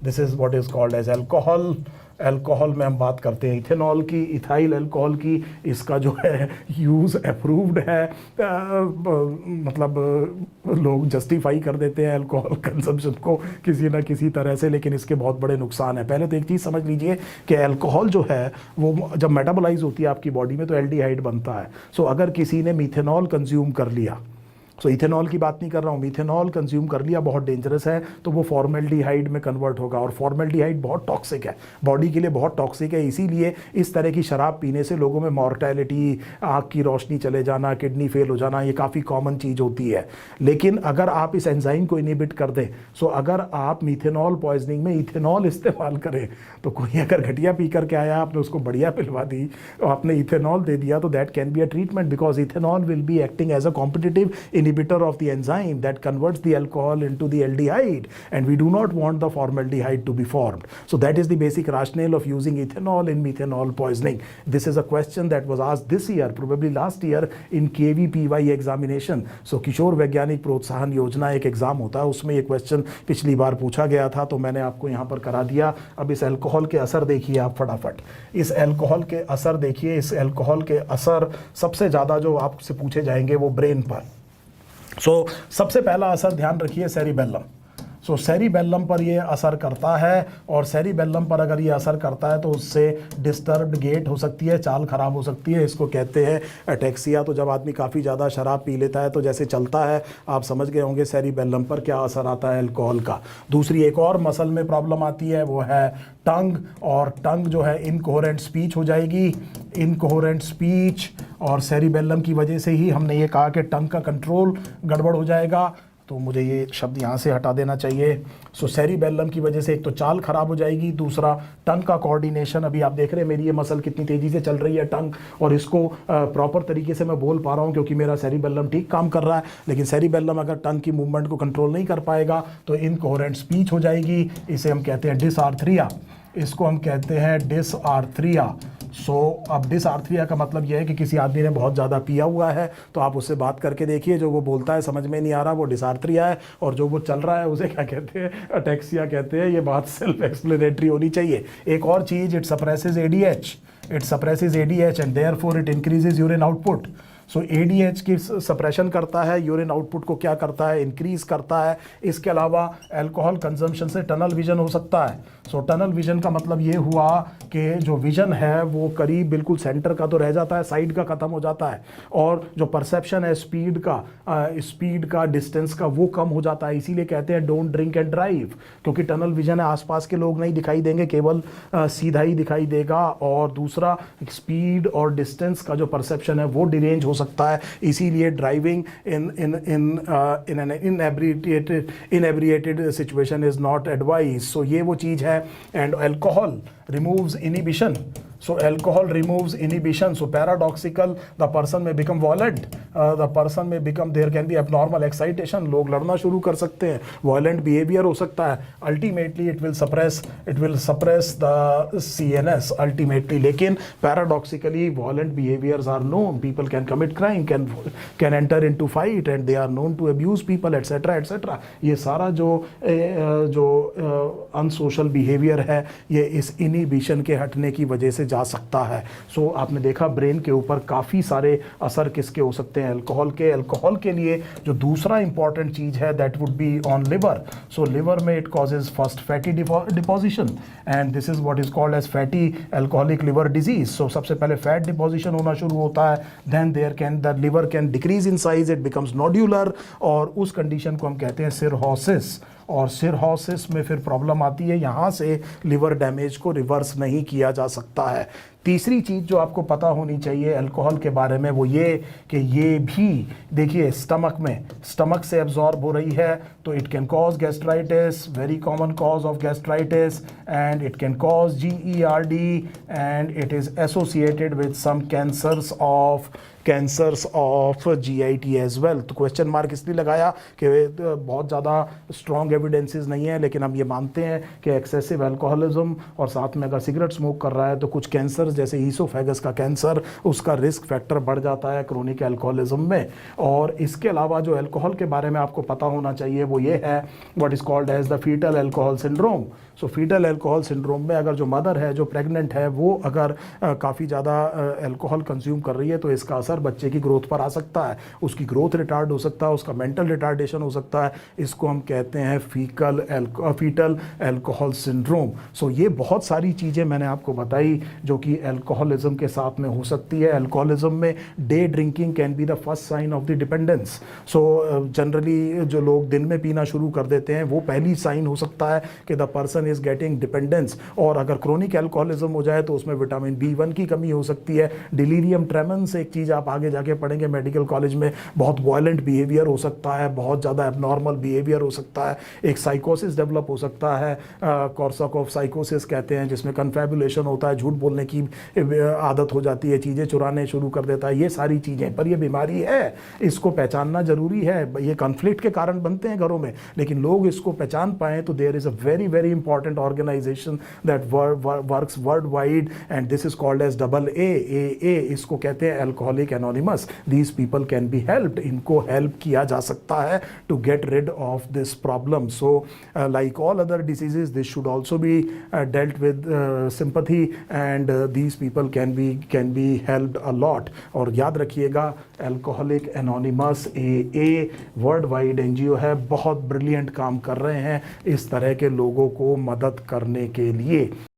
This is what is called as alcohol. Alcohol में हम बात करते हैं इथेनॉल की, इथाइल अल्कोहल की। इसका जो है यूज़ अप्रूव्ड है, मतलब लोग जस्टिफाई कर देते हैं अल्कोहल कंजम्पशन को किसी ना किसी तरह से, लेकिन इसके बहुत बड़े नुकसान हैं। पहले तो एक चीज़ समझ लीजिए कि अल्कोहल जो है वो जब मेटाबोलाइज होती है आपकी बॉडी में तो एल्डिहाइड बनता है। सो अगर किसी ने मीथेनॉल कंज्यूम कर लिया, सो इथेनॉल की बात नहीं कर रहा हूँ, मीथेनॉल कंज्यूम कर लिया, बहुत डेंजरस है, तो वो फॉर्मेल्डिहाइड में कन्वर्ट होगा, और फॉर्मेल्डिहाइड बहुत टॉक्सिक है, बॉडी के लिए बहुत टॉक्सिक है। इसीलिए इस तरह की शराब पीने से लोगों में मॉर्टेलिटी, आँख की रोशनी चले जाना, किडनी फेल हो जाना, ये काफ़ी कॉमन चीज़ होती है। लेकिन अगर आप इस एंजाइम को इनिबिट कर दें, सो अगर आप मीथेनॉल पॉइजनिंग में इथेनॉल इस्तेमाल करें, तो कोई अगर घटिया पी करके आया, आपने उसको बढ़िया पिलवा दी, तो आपने इथेनॉल दे दिया, तो that can be a treatment, because ethanol will be acting as a competitive inhibitor of the enzyme that converts the alcohol into the aldehyde, and we do not want the formaldehyde to be formed. So that is the basic rationale of using ethanol in methanol poisoning. This is a question that was asked this year, probably last year, in KVPY examination. So किशोर वैज्ञानिक प्रोत्साहन योजना एक exam होता है, उसमें ये question पिछली बार पूछा गया था, तो मैंने आपको यहाँ पर करा दिया। अब इस अल्कोहल के असर देखिए आप फटाफट, इस अल्कोहल के असर देखिए। इस अल्कोहल के असर सबसे ज़्यादा जो आपसे पूछे जाएंगे वो ब्रेन पर। सबसे पहला असर ध्यान रखिए सेरिबेलम। सेरिबेलम पर ये असर करता है, और सेरिबेलम पर अगर ये असर करता है तो उससे डिस्टर्ब्ड गेट हो सकती है, चाल खराब हो सकती है, इसको कहते हैं अटैक्सिया। तो जब आदमी काफ़ी ज़्यादा शराब पी लेता है तो जैसे चलता है, आप समझ गए होंगे सेरिबेलम पर क्या असर आता है अल्कोहल का। दूसरी एक और मसल में प्रॉब्लम आती है, वो है टंग, और टंग जो है इनकोहेरेंट स्पीच हो जाएगी, इनकोहेरेंट स्पीच, और सेरिबेलम की वजह से ही हमने ये कहा कि टंग का कंट्रोल गड़बड़ हो जाएगा, तो मुझे ये शब्द यहाँ से हटा देना चाहिए। सेरिबेलम की वजह से एक तो चाल खराब हो जाएगी, दूसरा टंग का कोऑर्डिनेशन। अभी आप देख रहे हैं मेरी ये मसल कितनी तेज़ी से चल रही है टंग, और इसको प्रॉपर तरीके से मैं बोल पा रहा हूँ क्योंकि मेरा सेरिबेलम ठीक काम कर रहा है। लेकिन सेरिबेलम अगर टंग की मूवमेंट को कंट्रोल नहीं कर पाएगा तो इनकोहेरेंट स्पीच हो जाएगी, इसे हम कहते हैं डिसआर्थरिया, इसको हम कहते हैं डिसआर्थरिया। अब डिसआर्थरिया का मतलब यह है कि किसी आदमी ने बहुत ज़्यादा पिया हुआ है, तो आप उससे बात करके देखिए, जो वो बोलता है समझ में नहीं आ रहा, वो डिसआर्थरिया है, और जो वो चल रहा है उसे क्या कहते हैं, अटैक्सिया कहते हैं। ये बात सेल्फ एक्सप्लेनेटरी होनी चाहिए। एक और चीज़, it suppresses ADH, and therefore it increases urine output. ADH की सप्रेशन करता है, यूरिन आउटपुट को क्या करता है, इंक्रीज करता है। इसके अलावा अल्कोहल कंजम्पशन से टनल विजन हो सकता है। टनल विजन का मतलब ये हुआ कि जो विजन है वो करीब बिल्कुल सेंटर का तो रह जाता है, साइड का ख़त्म हो जाता है, और जो परसेप्शन है स्पीड का, डिस्टेंस का, वो कम हो जाता है। इसीलिए कहते हैं डोंट ड्रिंक एंड ड्राइव, क्योंकि टनल विजन है, आसपास के लोग नहीं दिखाई देंगे, केवल सीधा ही दिखाई देगा। और दूसरा, स्पीड और डिस्टेंस का जो परसेप्शन है वो डिरेंज हो सकता है। इसीलिए driving in an inebriated situation is not advise. ये वो चीज़ है। And alcohol removes inhibition. Alcohol removes inhibition. Paradoxical, the person may become violent. There can be abnormal excitation. लोग लड़ना शुरू कर सकते हैं. Violent behavior हो सकता है. Ultimately, it will suppress the CNS. Ultimately, लेकिन paradoxically, violent behaviors are known. People can commit crime, can enter into fight, and they are known to abuse people, etc., etc. ये सारा जो unsocial behavior है, ये इस inhibition के हटने की वजह से जा सकता है। आपने देखा ब्रेन के ऊपर काफ़ी सारे असर किसके हो सकते हैं, अल्कोहल के लिए जो दूसरा इंपॉर्टेंट चीज़ है that would be on liver. Liver में it causes first fatty deposition, and this is what is called as fatty alcoholic liver disease. सबसे पहले फैट डिपोजिशन होना शुरू होता है, then the liver can decrease in size, it becomes nodular, और उस condition को हम कहते हैं सिरहोसिस। और सिरहोसिस में फिर प्रॉब्लम आती है, यहाँ से लिवर डैमेज को रिवर्स नहीं किया जा सकता है। तीसरी चीज़ जो आपको पता होनी चाहिए अल्कोहल के बारे में वो ये कि ये भी देखिए स्टमक से एब्जॉर्ब हो रही है, तो it can cause gastritis, very common cause of gastritis, and it can cause GERD, and it is associated with some cancers of GIT as well. तो क्वेश्चन मार्क इसलिए लगाया कि बहुत ज़्यादा स्ट्रॉन्ग एविडेंसेस नहीं है, लेकिन हम ये मानते हैं कि एक्सेसिव अल्कोहलिज्म और साथ में अगर सिगरेट स्मोक कर रहा है तो कुछ कैंसर जैसे ईसोफेगस का कैंसर, उसका रिस्क फैक्टर बढ़ जाता है क्रोनिक अल्कोहलिज्म में। और इसके अलावा जो अल्कोहल के बारे में आपको पता होना चाहिए वो ये है what is called as the fetal alcohol syndrome. So fetal alcohol syndrome में अगर जो मदर है, जो प्रेग्नेंट है, वो अगर काफ़ी ज़्यादा अल्कोहल कंज्यूम कर रही है तो इसका असर बच्चे की ग्रोथ पर आ सकता है, उसकी ग्रोथ रिटार्ड हो सकता है, उसका मेंटल रिटार्डेशन हो सकता है। इसको हम कहते हैं फीटल अल्कोहल सिंड्रोम। सो ये बहुत सारी चीज़ें मैंने आपको बताई जो कि अल्कोहलिज्म के साथ में हो सकती है। अल्कोहलिज्म में day drinking can be the first sign of the dependence. So generally जो लोग दिन में पीना शुरू कर देते हैं वो पहली साइन हो सकता है कि the person is getting dependence. और अगर क्रोनिक अल्कोहलिज्म हो जाए तो उसमें विटामिन B1 की कमी हो सकती है। डिलीरियम ट्रेमेंस एक चीज़ आप आगे जाके पढ़ेंगे मेडिकल कॉलेज में, बहुत वायलेंट बिहेवियर हो सकता है, बहुत ज़्यादा एबनॉर्मल बिहेवियर हो सकता है, एक साइकोसिस डेवलप हो सकता है, कॉर्साकॉफ साइकोसिस कहते हैं, जिसमें कन्फेबुलेशन होता है, झूठ बोलने की आदत हो जाती है, चीज़ें चुराने शुरू कर देता है, ये सारी चीज़ें। पर ये बीमारी है, इसको पहचानना जरूरी है। ये कॉन्फ्लिक्ट के कारण बनते हैं घरों में, लेकिन लोग इसको पहचान पाएँ तो there is a very very important organisation that works worldwide and this is called as AA। इसको कहते हैं alcoholic anonymous. These people can be helped, इनको हेल्प किया जा सकता है to get rid of this problem. So like all other diseases this should also be dealt with sympathy and these people can be helped a lot. और याद रखिएगा alcoholic anonymous AA world wide NGO है, बहुत brilliant काम कर रहे हैं इस तरह के लोगों को मदद करने के लिए।